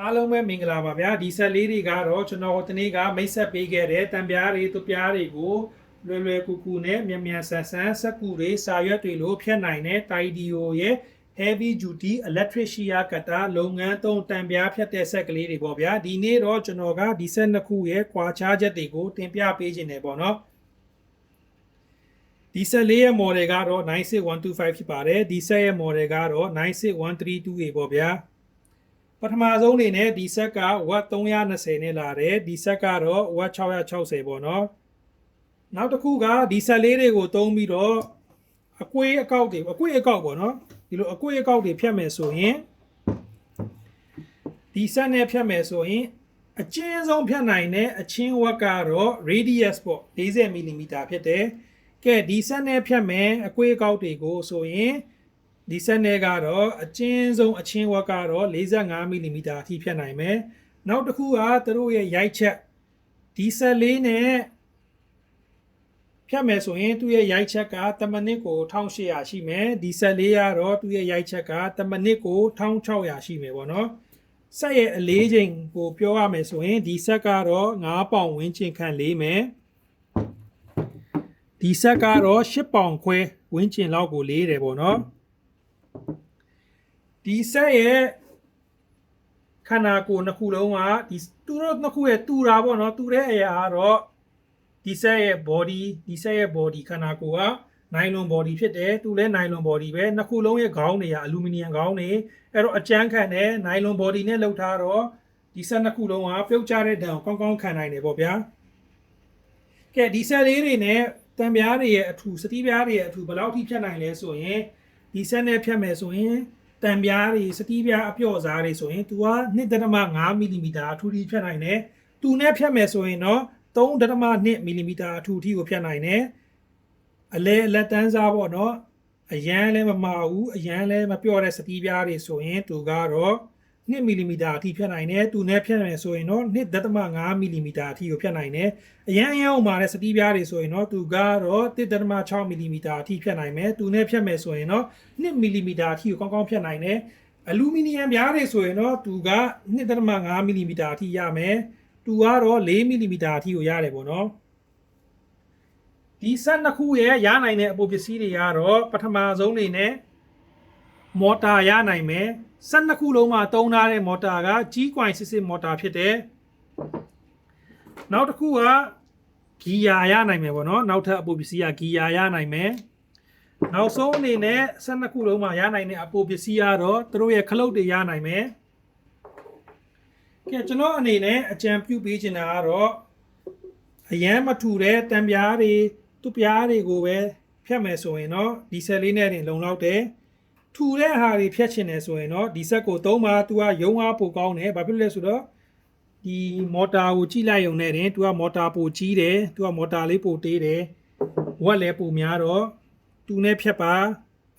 အားလုံးပဲမင်္ဂလာပါဗျာဒီဆက်လေးတွေကတော့ကျွန်တော်ဒီနေ့ကမိတ်ဆက်ပေးခဲ့တဲ့တံပြားတွေသူပြားတွေကိုလွယ်ကူကူနဲ့မြန်ဆန်စက်ကူတွေစာရွက်တွေလိုဖြတ်နိုင်တဲ့ Tidio ရဲ့ Heavy Duty Electric Shear Cutter လုပ်ငန်းသုံးတံပြားဖြတ်တဲ့ဆက်ကလေးတွေပေါ့ဗျာဒီနေ့တော့ကျွန်တော်ကဒီဆက်နှစ်ခုရဲ့ကွာခြားချက်တွေကိုတင်ပြပေးခြင်းတယ်ပေါ့နော်ဒီဆက်လေးရဲ့ model ကတော့96125ဖြစ်ပါတယ်ဒီဆက်ရဲ့ model ကတော့96132A ပေါ့ဗျာပထမဆုံးအနေနဲ့ဒီဆက်ကဝတ်320နဲ့လာတယ်ဒီဆက်ကတော့ဝတ်660ပေါ့နော်နောက်တစ်ခုကဒီဆက်လေးတွေကိုသုံးပြီးတော့အကွေးအကောက်ပေါ့နော်ဒီလိုအကွေးအကောက်တွေဖြတ်မယ်ဆိုရင်ဒီဆက်နဲ့ဖြတ်မယ်ဆိုရင်အကျဉ်းဆုံးဖြတ်နိုင်တဲ့အချင်းဝတ်ကတော့ radius ပေါ့40 mm ဖြစ်တယ်ကဲဒီဆက်နဲ့ဖြတ်မယ်အကွေးအကောက်တွေကိုဆိုရင်ဒီဆက်နဲ့ကတော့အကျဉ်းဆုံးအချင်းဝက်ကတော့45 mm အထိဖြတ်နိုင်မယ်နောက်တစ်ခုကသူတို့ရဲ့ရိုက်ချက်ဒီဆက်လေးနဲ့ဖြတ်မယ်ဆိုရင်သူ့ရဲ့ရိုက်ချက်ကတမနစ်ကို1800ရှိမယ်ဒီဆက်လေးကတော့သူ့ရဲ့ရိုက်ချက်ကတမနစ်ကို1600ရှိမယ်ပေါ့နော်ဆက်ရဲ့အလေးချိန်ကိုပြောရမယ်ဆိုရင်ဒီဆက်ကတော့9ပေါင်ဝန်းကျင်ခန့်လေးမယ်ဒီဆက်ကတော့10ပေါင်ခွဲဝန်းကျင်လောက်ကိုလေးတယ်ပေါ့နော်ဒီဆက်ရဲ့ခန္ဓာကိုယ်နှစ်ခုလုံးကဒီသူတို့နှစ်ခုရဲ့တူတာပေါ့နော်တူတဲ့အရာကတော့ဒီဆက်ရဲ့ body ခန္ဓာကိုယ်က nylon body ဖြစ်တယ်သူလည်း nylon body ပဲနှစ်ခုလုံးရဲ့ခေါင်းတွေက aluminum ခေါင်းတွေအဲ့တော့အကျန်းခံတဲ့ nylon body နဲ့လုပ်ထားတော့ဒီဆက်နှစ်ခုလုံးကပြုတ်ကျတဲ့ဓာတ်ကိုကောင်းခံနိုင်တယ်ပေါ့ဗျာကဲဒီဆက်လေးတွေနဲ့တံပြားတွေရဲ့အထူစတီးပြားတွေရဲ့အထူဘယ်လောက်ထိဖြတ်နိုင်လဲဆိုရင်ဒီဆက်နဲ့ဖြတ်မယ်ဆိုရင်တံပြားတွေစတီးပြားအပြော့စားတွေဆိုရင် तू က 2.5 mm အထူထိဖြတ်နိုင်တယ်။ तू နဲ့ဖြတ်မယ်ဆိုရင်တော့ 3.2 mm အထူထိကိုဖြတ်နိုင်တယ်။အလဲလက်တန်းစားပေါ့နော်။အရန်လည်းမမာဘူးအရန်လည်းမပြော့တဲ့စတီးပြားတွေဆိုရင် तू ကတော့2 mm အထိဖြတ်နိုင်တယ်။ तू နဲ့ဖြတ်မယ်ဆိုရင်တော့ 2.5 mm အထိကိုဖြတ်နိုင်တယ်။အရန်မာတဲ့စတီးပြားတွေဆိုရင်တော့ तू ကတော့ 1.6 mm အထိဖြတ်နိုင်မယ်။ तू နဲ့ဖြတ်မယ်ဆိုရင်တော့2 mm အထိကိုကောင်းဖြတ်နိုင်တယ်။အလူမီနီယံပြားတွေဆိုရင်တော့ तू က 2.5 mm အထိရမယ်။ तू ကတော့4 mm အထိကိုရတယ်ပေါ့နော်။ဒီဆက်နှစ်ခုရဲ့ရနိုင်တဲ့အပိုပစ္စည်းတွေကတော့ပထမဆုံးနေနဲ့မော်တာရနိုင်မယ်ဆက်နှစ်ခုလုံးမှာသုံးထားတဲ့မော်တာက G.66 မော်တာဖြစ်တယ်နောက်တစ်ခုကဂီယာရနိုင်မယ်ပေါ့နော်နောက်ထပ်အပိုပစ္စည်းကဂီယာရနိုင်မယ်နောက်ဆုံးအနေနဲ့ဆက်နှစ်ခုလုံးမှာရနိုင်တဲ့အပိုပစ္စည်းကတော့သူတို့ရဲ့ခလုတ်တွေရနိုင်မယ်ကဲကျွန်တော်အနေနဲ့အကြံပြုပေးချင်တာကတော့အရန်မထူတဲ့တံပြားတွေသူ့ပြားတွေကိုပဲဖြတ်မယ်ဆိုရင်တော့ဒီဆက်လေးနဲ့တင်လုံလောက်တယ်ထူတဲ့ဟာတွေဖြတ်ချင်တယ်ဆိုရင်တော့ဒီဆက်ကိုသုံးပါသူကရုံးအားပိုကောင်းတယ်ဘာဖြစ်လဲဆိုတော့ဒီမော်တာကိုကြည့်လိုက်ရုံနဲ့တင်သူကမော်တာပိုကြီးတယ်သူကမော်တာလေးပိုတေးတယ်ဝက်လည်းပိုများတော့သူနဲ့ဖြတ်ပါ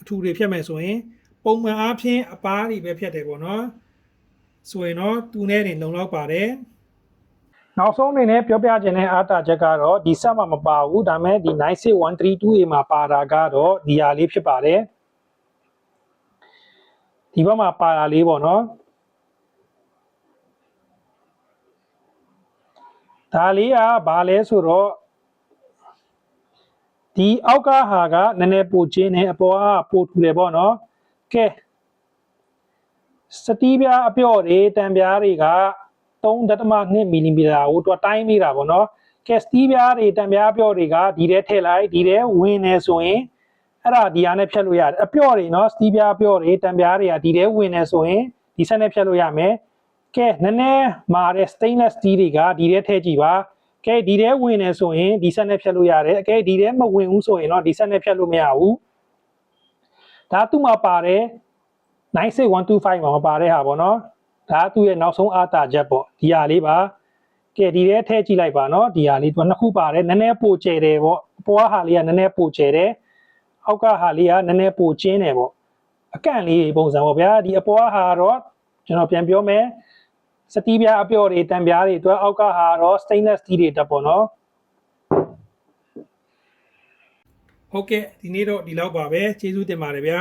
အထူတွေဖြတ်မယ်ဆိုရင်ပုံမှန်အားဖြင့်အပားတွေပဲဖြတ်တယ်ပေါ့နော်ဆိုရင်တော့သူနဲ့တင်လုံလောက်ပါတယ်နောက်ဆုံးအနေနဲ့ပြောပြခြင်းတဲ့အားတာချက်ကတော့ဒီဆက်မှာမပါဘူးဒါပေမဲ့ဒီ 96132A မှာပါတာကတော့ဒီဟာလေးဖြစ်ပါတယ်ဒီဘက်မှာပါတာလေးပေါ့နော်ဒါလေးကဘာလဲဆိုတော့ဒီအောက်ကဟာကနည်းနည်းပိုကျင်းနေအပေါ်ကပိုထူတယ်ပေါ့နော်ကဲစတီးပြားအပြော့တွေတံပြားတွေက3.2 mm ကိုသူတိုင်းမိတာပေါ့နော်ကဲစတီးပြားတွေတံပြားအပြော့တွေကဒီထဲထည့်လိုက်ဒီထဲဝင်နေဆိုရင်အဲ့ဒါဒီဟာနဲ့ဖြတ်လို့ရတယ်အပြော့တွေနော်စတီးပြားအပြော့တွေတံပြားတွေကဒီထဲဝင်နေဆိုရင်ဒီဆက်နဲ့ဖြတ်လို့ရမယ်ကဲနည်းနည်းမာတဲ့ stainless steel တွေကဒီထဲထည့်ကြည့်ပါကဲဒီထဲဝင်နေဆိုရင်ဒီဆက်နဲ့ဖြတ်လို့ရတယ်အကဲဒီထဲမဝင်ဘူးဆိုရင်တော့ဒီဆက်နဲ့ဖြတ်လို့မရဘူးဒါသူ့မှာပါတယ်96125မှာမပါတဲ့ဟာပေါ့နော်ဒါသူ့ရဲ့နောက်ဆုံးအားတာချက်ပေါ့ဒီဟာလေးပါကဲဒီထဲထည့်ကြည့်လိုက်ပါနော်ဒီဟာလေးသူနှစ်ခုပါတယ်နည်းနည်းပိုကျယ်တယ်ပေါ့အပေါ်ဟာလေးကနည်းနည်းပိုကျယ်တယ်အောက်ကဟာလေးကနည်းနည်းပိုကျင်းတယ်ပေါ့အကန့်လေးပုံစံပေါ့ဗျာဒီအပေါ်ဟာတော့ကျွန်တော်ပြန်ပြောမယ်စတီးပြားအပြော့တွေတံပြားတွေအတွက်အောက်ကဟာတော့ stainless steel တွေတက်ပေါ့နော်ဟုတ်ကဲ့ဒီနေ့တော့ဒီလောက်ပါပဲကျေးဇူးတင်ပါတယ်ဗျာ